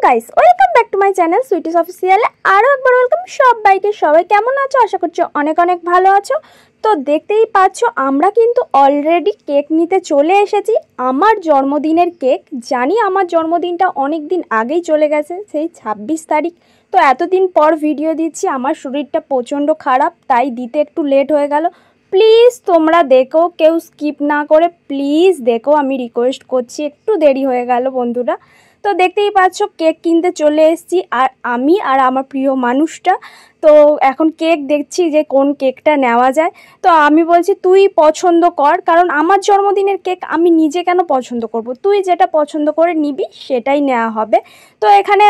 Guys, welcome back to my channel sweeties অফিসিয়ালে। আরও একবার ওয়েলকাম সবাইকে। সবাই কেমন আছো? আশা করছি অনেক অনেক ভালো আছো। তো দেখতেই পাচ্ছ আমরা কিন্তু অলরেডি কেক নিতে চলে এসেছি। আমার জন্মদিনের কেক। জানি আমার জন্মদিনটা অনেক দিন আগেই চলে গেছে, সেই 26 তারিখ। তো এতদিন পর ভিডিও দিচ্ছি, আমার শরীরটা প্রচণ্ড খারাপ, তাই দিতে একটু লেট হয়ে গেল। প্লিজ তোমরা দেখো, কেউ স্কিপ না করে প্লিজ দেখো, আমি রিকোয়েস্ট করছি। একটু দেরি হয়ে গেল বন্ধুরা। তো দেখতেই পাচ্ছ কেক কিনতে চলে এসেছি, আর আমি আর আমার প্রিয় মানুষটা। তো এখন কেক দেখছি যে কোন কেকটা নেওয়া যায়। তো আমি বলছি তুই পছন্দ কর, কারণ আমার জন্মদিনের কেক আমি নিজে কেন পছন্দ করব, তুই যেটা পছন্দ করে নিবি সেটাই নেওয়া হবে। তো এখানে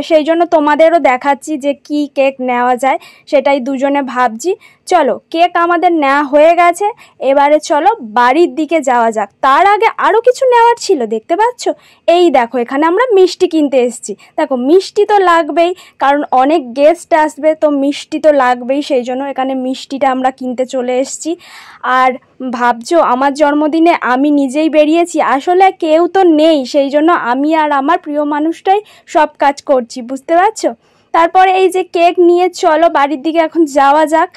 সেই জন্য তোমাদেরও দেখাচ্ছি যে কি কেক নেওয়া যায়, সেটাই দুজনে ভাবছি। চলো, কেক আমাদের নেওয়া হয়ে গেছে, এবারে চলো বাড়ির দিকে যাওয়া যাক। তার আগে আরও কিছু নেওয়ার ছিল, দেখতে পাচ্ছ। এই দেখো, এখানে আমরা মিষ্টি কিনতে এসেছি। দেখো, মিষ্টি তো লাগবেই, কারণ অনেক গেস্ট আসবে, তো মিষ্টি তো লাগবেই, সেই জন্য এখানে মিষ্টিটা আমরা কিনতে চলে এসেছি। আর ভাবছো আমার জন্মদিনে আমি নিজেই বেরিয়েছি, আসলে কেউ তো নেই, সেই জন্য আমি আর আমার প্রিয় মানুষটাই সব কাজ করছি, বুঝতে পারছো। তারপরে এই যে কেক নিয়ে চলো বাড়ির দিকে এখন যাওয়া যাক।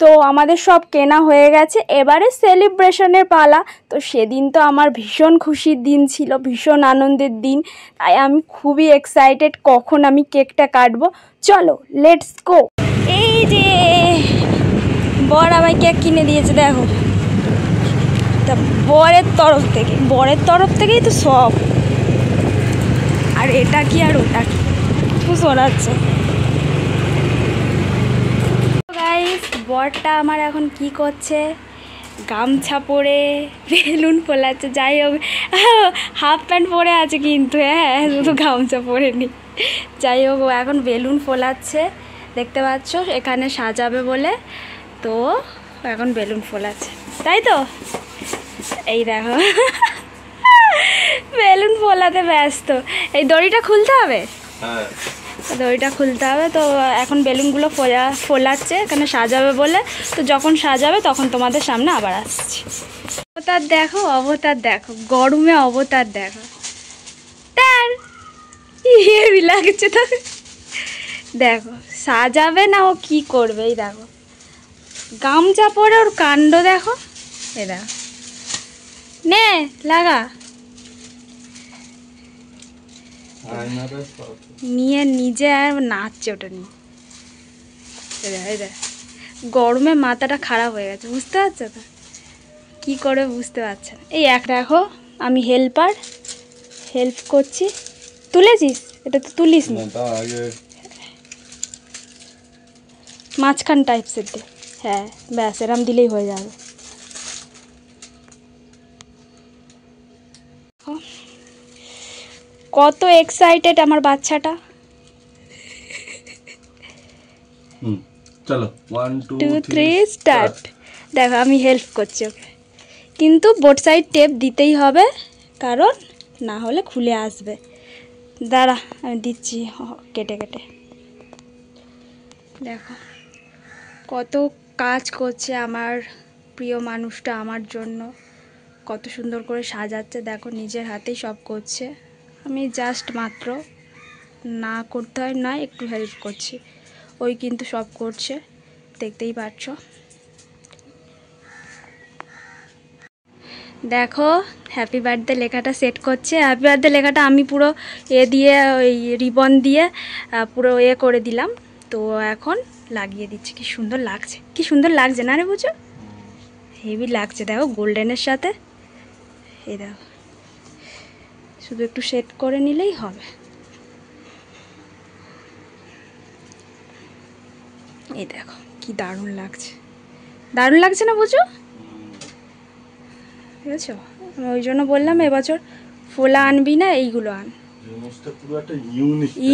তো আমাদের সব কেনা হয়ে গেছে, এবারে সেলিব্রেশনের পালা। তো সেদিন তো আমার ভীষণ খুশির দিন ছিল, ভীষণ আনন্দের দিন, তাই আমি খুবই এক্সাইটেড কখন আমি কেকটা কাটবো। চলো লেটস গো। এই যে বর আমায় কেক কিনে দিয়েছে, দেখো। তা বরের তরফ থেকেই তো সব। আর এটা কি আর ওটা কি শোনাচ্ছে। গাইস, বরটা আমার এখন কি করছে, গামছা পরে বেলুন ফোলাচ্ছে। যাই হোক, হাফ প্যান্ট পরে আছে কিন্তু, হ্যাঁ, শুধু গামছা পরে নি। যাই হোক, ও এখন বেলুন ফোলাচ্ছে, দেখতে পাচ্ছ, এখানে সাজাবে বলে। তো এখন বেলুন ফোলাচ্ছে, তাই তো। এই দেখো, বেলুন ফোলাতে ব্যস্ত। এই দড়িটা খুলতে হবে, দড়িটা খুলতে হবে। তো এখন বেলুনগুলো ফোলাচ্ছে, এখানে সাজাবে বলে। তো যখন সাজাবে তখন তোমাদের সামনে আবার আসছি। অবতার দেখো, অবতার দেখো, গরমে অবতার দেখো। তার হেভি লাগছে তো। দেখো সাজাবে না ও কি করবে, এই দেখো গামছা পরে, ওর কাণ্ড দেখো। এ দেখো, নে লাগা, নিয়ে নিজে আর নাচছে ওটা নিয়ে। গরমে মাথাটা খারাপ হয়ে গেছে, বুঝতে পারছো তো, কি করে বুঝতে পারছে না। এই এক দেখো, আমি হেল্প করছি। তুলেছিস? এটা তো তুলিস না, মাঝখান টাইপসের দে। হ্যাঁ ব্যাস, এরম দিলেই হয়ে যাবে। কত এক্সাইটেড আমার বাচ্চাটা। চলো 1 2 3 স্টার্ট। দেখো আমি হেল্প করছি ওকে, কিন্তু বোট সাইড টেপ দিতেই হবে, কারণ না হলে খুলে আসবে। দাঁড়া আমি দিচ্ছি কেটে কেটে। দেখো কত কাজ করছে আমার প্রিয় মানুষটা আমার জন্য, কত সুন্দর করে সাজাচ্ছে। দেখো নিজের হাতেই সব করছে, আমি জাস্ট মাত্র না করতে হয় না, একটু হেল্প করছি, ওই কিন্তু সব করছে, দেখতেই পাচ্ছ। দেখো হ্যাপি বার্থডে লেখাটা সেট করছে। হ্যাপি বার্থডে লেখাটা আমি পুরো দিয়ে ওই রিবন দিয়ে পুরো করে দিলাম। তো এখন লাগিয়ে দিচ্ছি। কি সুন্দর লাগছে, কি সুন্দর লাগছে না রে, বুঝো হেভি লাগছে। দেখো গোল্ডেনের সাথে, এই দেখো, শুধু একটু সেট করে নিলেই হবে। এই দেখো কি দারুণ লাগছে, দারুণ লাগছে না বুঝো, ঠিক আছে। আমি ওই জন্য বললাম এবছর ফোলা আনবি না, এইগুলো আন।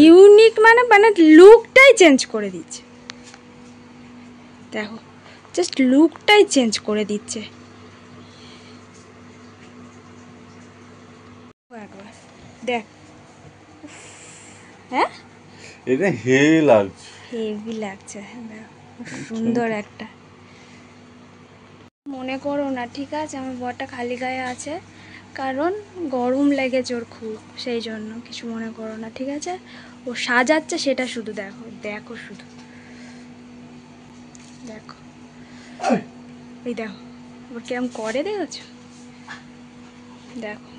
ইউনিক মানে লুকটাই চেঞ্জ করে দিচ্ছে। দেখো জাস্ট লুকটাই চেঞ্জ করে দিচ্ছে। একবার দেখ, হ্যাঁ এটা হেভি লাগছে, হেভি লাগছে, সুন্দর একটা। মনে করো না, ঠিক আছে, আমার বরটা খালি গায়ে আছে, কারণ গরম লেগেছে ওর খুব, সেই জন্য কিছু মনে করো না, ঠিক আছে? ও সাজাচ্ছে সেটা শুধু দেখো, দেখো শুধু দেখো, এই দেখো ওর কেমন করে, দেখেছো? দেখো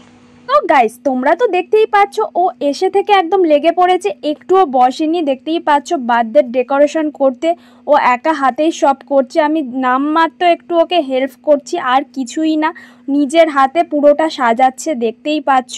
তো গাইস, তোমরা তো দেখতেই পাচ্ছ ও এসে থেকে একদম লেগে পড়েছে, একটুও বসেনি। দেখতেই পাচ্ছ বার্থডে ডেকোরেশন করতে ও একা হাতেই সব করছে, আমি নামমাত্র একটু ওকে হেল্প করছি, আর কিছুই না। নিজের হাতে পুরোটা সাজাচ্ছে, দেখতেই পাচ্ছ।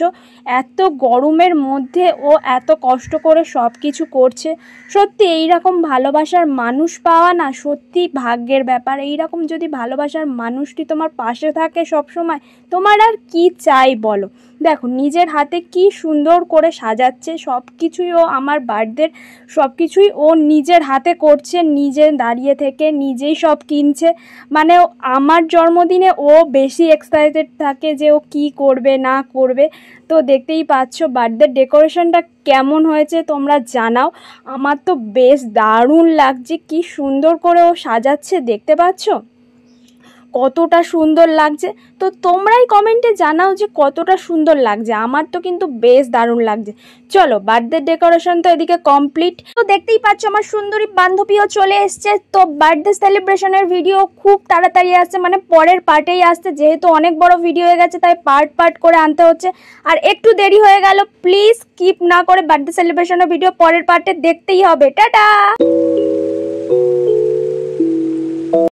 এত গরমের মধ্যে ও এত কষ্ট করে সব কিছু করছে। সত্যি এইরকম ভালোবাসার মানুষ পাওয়া না সত্যি ভাগ্যের ব্যাপার। এইরকম যদি ভালোবাসার মানুষটি তোমার পাশে থাকে সব সময়, তোমার আর কি চাই বলো? দেখো নিজের হাতে কি সুন্দর করে সাজাচ্ছে, সব কিছুই ও আমার বার্থডের সব কিছুই ও নিজের হাতে করছে, নিজে দাঁড়িয়ে থেকে নিজেই সব কিনছে। মানে আমার জন্মদিনে ও বেশি এক্সাইটেড থাকে যে ও কি করবে না করবে। তো দেখতেই পাচ্ছ বার্থডে ডেকোরেশনটা কেমন হয়েছে তোমরা জানাও। আমার তো বেশ দারুণ লাগছে, কি সুন্দর করে ও সাজাচ্ছে, দেখতে পাচ্ছ কতটা সুন্দর লাগছে। তো তোমরাই কমেন্টে জানাও যে কতটা সুন্দর লাগছে। আমার তো কিন্তু বেশ দারুণ লাগছে। চলো বার্থডে ডেকোরেশন তো এদিকে কমপ্লিট। তো দেখতেই পাচ্ছ আমার সুন্দরী বান্ধবীও চলে এসছে। তো বার্থডে সেলিব্রেশনের ভিডিও খুব তাড়াতাড়ি আসছে, মানে পরের পার্টেই আসছে, যেহেতু অনেক বড় ভিডিও হয়ে গেছে তাই পার্ট পার্ট করে আনতে হচ্ছে। আর একটু দেরি হয়ে গেল, প্লিজ স্কিপ না করে বার্থডে সেলিব্রেশনের ভিডিও পরের পার্টে দেখতেই হবে। টাটা।